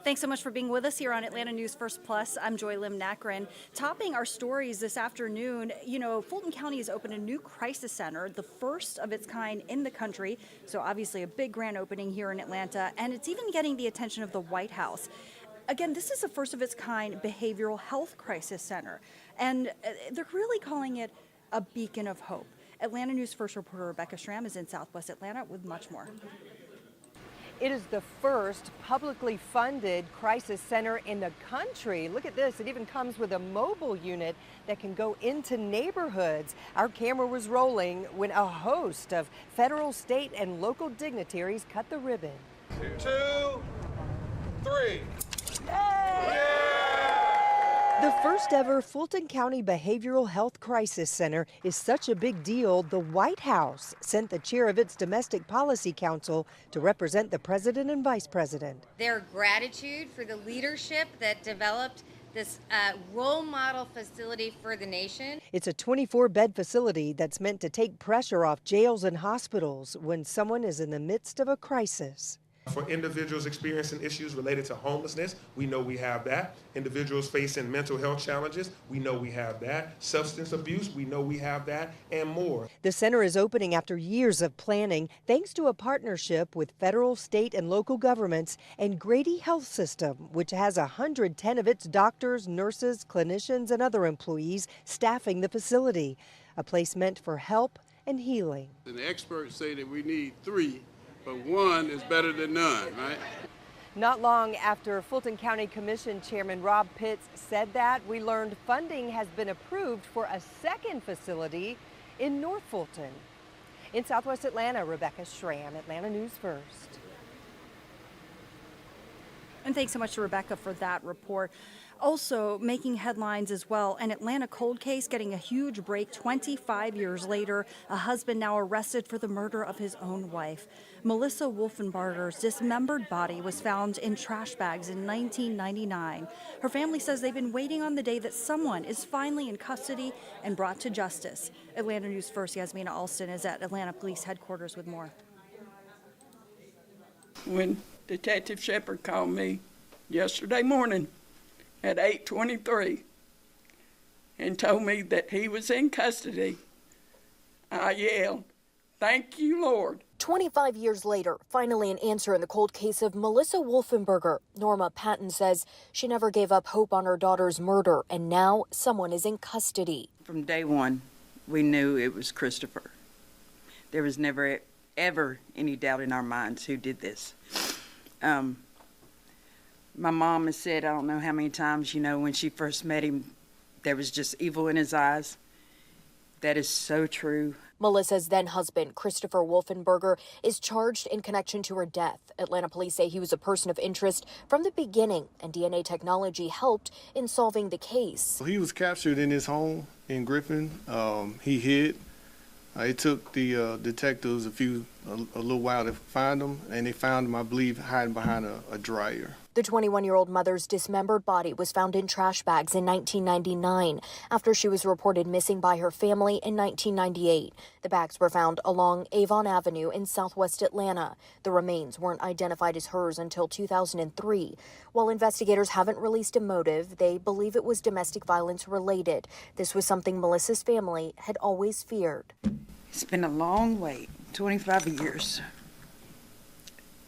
Thanks so much for being with us here on Atlanta News First Plus. I'm Joy Lim Nakrin. Topping our stories this afternoon, Fulton County has opened a new crisis center, the first of its kind in the country. So obviously a big grand opening here in Atlanta, and it's even getting the attention of the White House. Again, this is a first of its kind behavioral health crisis center, and they're really calling it a beacon of hope. Atlanta News First reporter Rebecca Schramm is in Southwest Atlanta with much more. It is the first publicly funded crisis center in the country. Look at this. It even comes with a mobile unit that can go into neighborhoods. Our camera was rolling when a host of federal, state, and local dignitaries cut the ribbon. 2, 3. The first ever Fulton County Behavioral Health Crisis Center is such a big deal, the White House sent the chair of its Domestic Policy Council to represent the president and vice president. Their gratitude for the leadership that developed this role model facility for the nation. It's a 24-bed facility that's meant to take pressure off jails and hospitals when someone is in the midst of a crisis. For individuals experiencing issues related to homelessness, we know we have that. Individuals facing mental health challenges, we know we have that. Substance abuse, we know we have that, and more. The center is opening after years of planning, thanks to a partnership with federal, state, and local governments and Grady Health System, which has 110 of its doctors, nurses, clinicians, and other employees staffing the facility, a place meant for help and healing. And the experts say that we need 3. But 1 is better than none, right? Not long after Fulton County Commission Chairman Rob Pitts said that, we learned funding has been approved for a second facility in North Fulton. In Southwest Atlanta, Rebecca Schramm, Atlanta News First. And thanks so much to Rebecca for that report. Also making headlines as well, an Atlanta cold case getting a huge break 25 years later. A husband now arrested for the murder of his own wife. Melissa Wolfenbarger's dismembered body was found in trash bags in 1999. Her family says they've been waiting on the day that someone is finally in custody and brought to justice. Atlanta News First Yasmina Alston is at Atlanta Police Headquarters with more. When Detective Shepard called me yesterday morning at 8:23 and told me that he was in custody, I yelled, "Thank you, Lord." 25 years later, finally an answer in the cold case of Melissa Wolfenbarger. Norma Patton says she never gave up hope on her daughter's murder, and now someone is in custody. From day one, we knew it was Christopher. There was never, ever any doubt in our minds who did this. My mom has said, I don't know how many times, when she first met him, there was just evil in his eyes. That is so true. Melissa's then-husband, Christopher Wolfenbarger, is charged in connection to her death. Atlanta police say he was a person of interest from the beginning, and DNA technology helped in solving the case. He was captured in his home in Griffin. He hid. It took the detectives a little while to find him, and they found him, I believe, hiding behind a dryer. The 21-year-old mother's dismembered body was found in trash bags in 1999 after she was reported missing by her family in 1998. The bags were found along Avon Avenue in Southwest Atlanta. The remains weren't identified as hers until 2003. While investigators haven't released a motive, they believe it was domestic violence related. This was something Melissa's family had always feared. It's been a long wait, 25 years.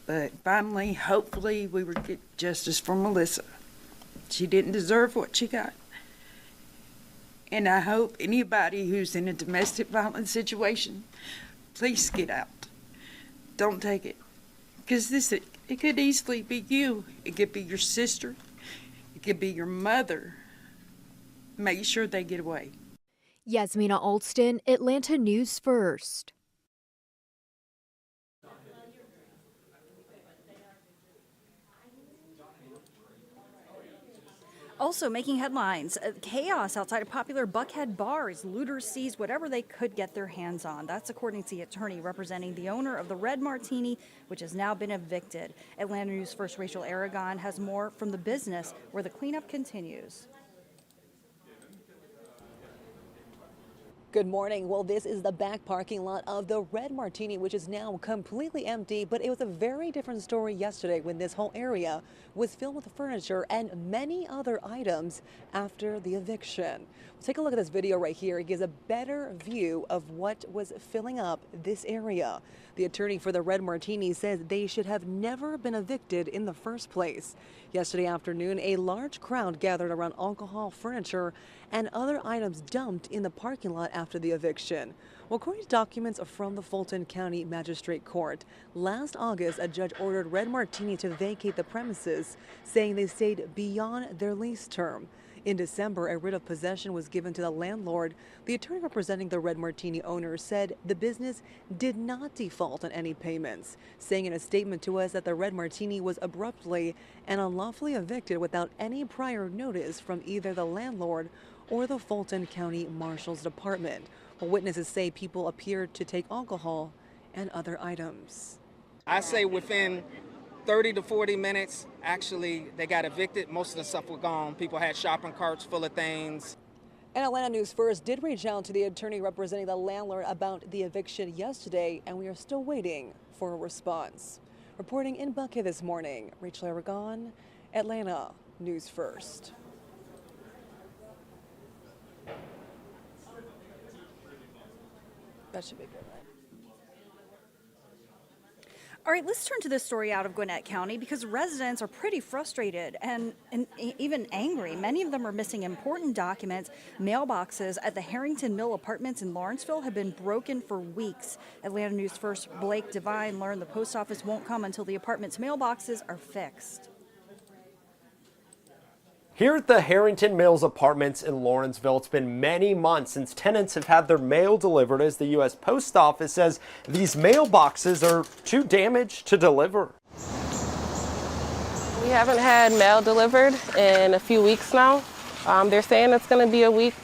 But finally, hopefully, we will get justice for Melissa. She didn't deserve what she got. And I hope anybody who's in a domestic violence situation, please get out. Don't take it. Because it could easily be you. It could be your sister. It could be your mother. Make sure they get away. Yasmina Alston, Atlanta News First. Also making headlines, chaos outside a popular Buckhead bar as looters seized whatever they could get their hands on. That's according to the attorney representing the owner of the Red Martini, which has now been evicted. Atlanta News First Rachel Aragon has more from the business where the cleanup continues. Good morning. Well, this is the back parking lot of the Red Martini, which is now completely empty, but it was a very different story yesterday when this whole area was filled with furniture and many other items after the eviction. Take a look at this video right here. It gives a better view of what was filling up this area. The attorney for the Red Martini says they should have never been evicted in the first place. Yesterday afternoon, a large crowd gathered around alcohol, furniture, and other items dumped in the parking lot after the eviction. Well, according to documents from the Fulton County Magistrate Court, last August, a judge ordered Red Martini to vacate the premises, saying they stayed beyond their lease term. In December, a writ of possession was given to the landlord. The attorney representing the Red Martini owner said the business did not default on any payments, saying in a statement to us that the Red Martini was abruptly and unlawfully evicted without any prior notice from either the landlord or the Fulton County Marshal's Department. Well, witnesses say people appeared to take alcohol and other items. I say within 30 to 40 minutes, actually, they got evicted. Most of the stuff was gone. People had shopping carts full of things. And Atlanta News First did reach out to the attorney representing the landlord about the eviction yesterday, and we are still waiting for a response. Reporting in Buckhead this morning, Rachel Aragon, Atlanta News First. That should be good, right? All right, let's turn to this story out of Gwinnett County because residents are pretty frustrated and even angry. Many of them are missing important documents. Mailboxes at the Harrington Mill Apartments in Lawrenceville have been broken for weeks. Atlanta News First Blake Devine learned the post office won't come until the apartment's mailboxes are fixed. Here at the Harrington Mills Apartments in Lawrenceville, it's been many months since tenants have had their mail delivered, as the U.S. Post Office says these mailboxes are too damaged to deliver. We haven't had mail delivered in a few weeks now. They're saying it's going to be a week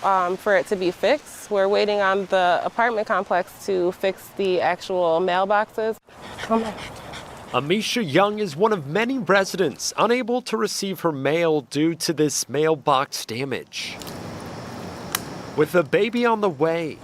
for it to be fixed. We're waiting on the apartment complex to fix the actual mailboxes. Amisha Young is one of many residents unable to receive her mail due to this mailbox damage. With a baby on the way,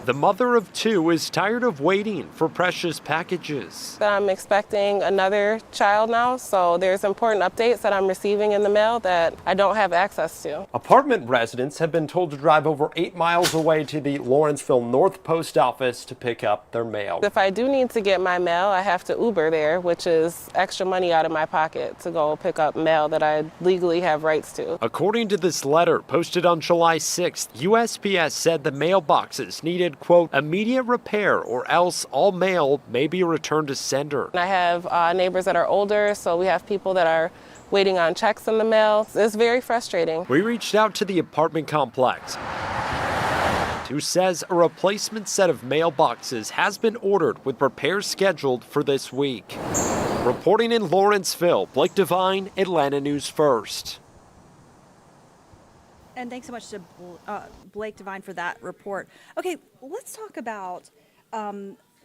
the mother of two is tired of waiting for precious packages. I'm expecting another child now, so there's important updates that I'm receiving in the mail that I don't have access to. Apartment residents have been told to drive over 8 miles away to the Lawrenceville North Post Office to pick up their mail. If I do need to get my mail, I have to Uber there, which is extra money out of my pocket to go pick up mail that I legally have rights to. According to this letter posted on July 6th, USPS said the mailboxes needed, quote, immediate repair or else all mail may be returned to sender. I have neighbors that are older, so we have people that are waiting on checks in the mail. It's very frustrating. We reached out to the apartment complex, who says a replacement set of mailboxes has been ordered with repairs scheduled for this week. Reporting in Lawrenceville, Blake Devine, Atlanta News First. And thanks so much to Blake Devine for that report. Okay, let's talk about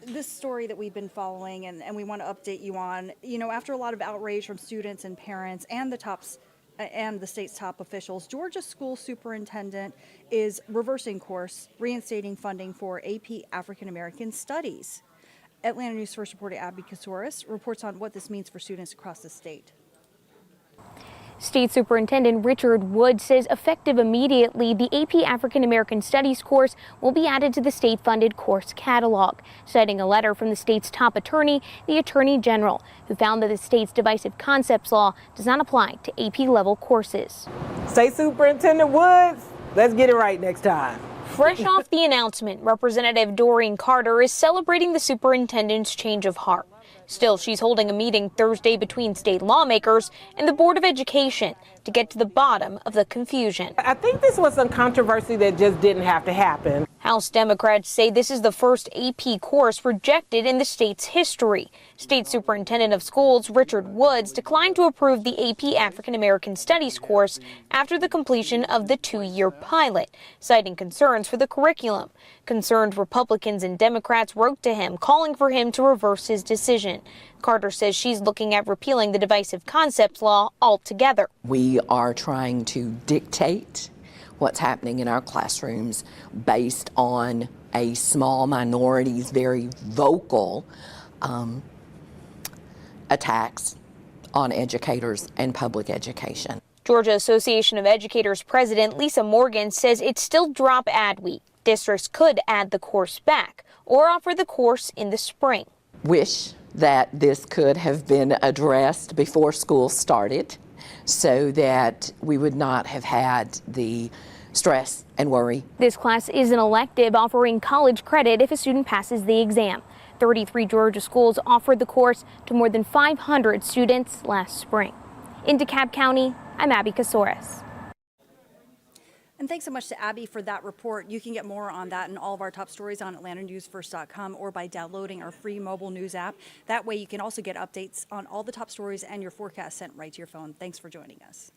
this story that we've been following and we want to update you on. You know, after a lot of outrage from students and parents and the state's top officials, Georgia school superintendent is reversing course, reinstating funding for AP African American Studies. Atlanta News First reporter Abby Kasouris reports on what this means for students across the state. State Superintendent Richard Wood says effective immediately, the AP African American Studies course will be added to the state-funded course catalog, citing a letter from the state's top attorney, the Attorney General, who found that the state's divisive concepts law does not apply to AP-level courses. State Superintendent Woods, let's get it right next time. Fresh off the announcement, Representative Doreen Carter is celebrating the superintendent's change of heart. Still, she's holding a meeting Thursday between state lawmakers and the Board of Education to get to the bottom of the confusion. I think this was some controversy that just didn't have to happen. House Democrats say this is the first AP course rejected in the state's history. State Superintendent of Schools Richard Woods declined to approve the AP African American Studies course after the completion of the 2-year pilot, citing concerns for the curriculum. Concerned Republicans and Democrats wrote to him, calling for him to reverse his decision. Carter says she's looking at repealing the divisive concepts law altogether. We are trying to dictate what's happening in our classrooms based on a small minority's very vocal attacks on educators and public education. Georgia Association of Educators President Lisa Morgan says it's still drop ad week. Districts could add the course back or offer the course in the spring. Wish that this could have been addressed before school started so that we would not have had the stress and worry. This class is an elective offering college credit if a student passes the exam. 33 Georgia schools offered the course to more than 500 students last spring. In DeKalb County, I'm Abby Casores. And thanks so much to Abby for that report. You can get more on that and all of our top stories on AtlantaNewsFirst.com or by downloading our free mobile news app. That way you can also get updates on all the top stories and your forecast sent right to your phone. Thanks for joining us.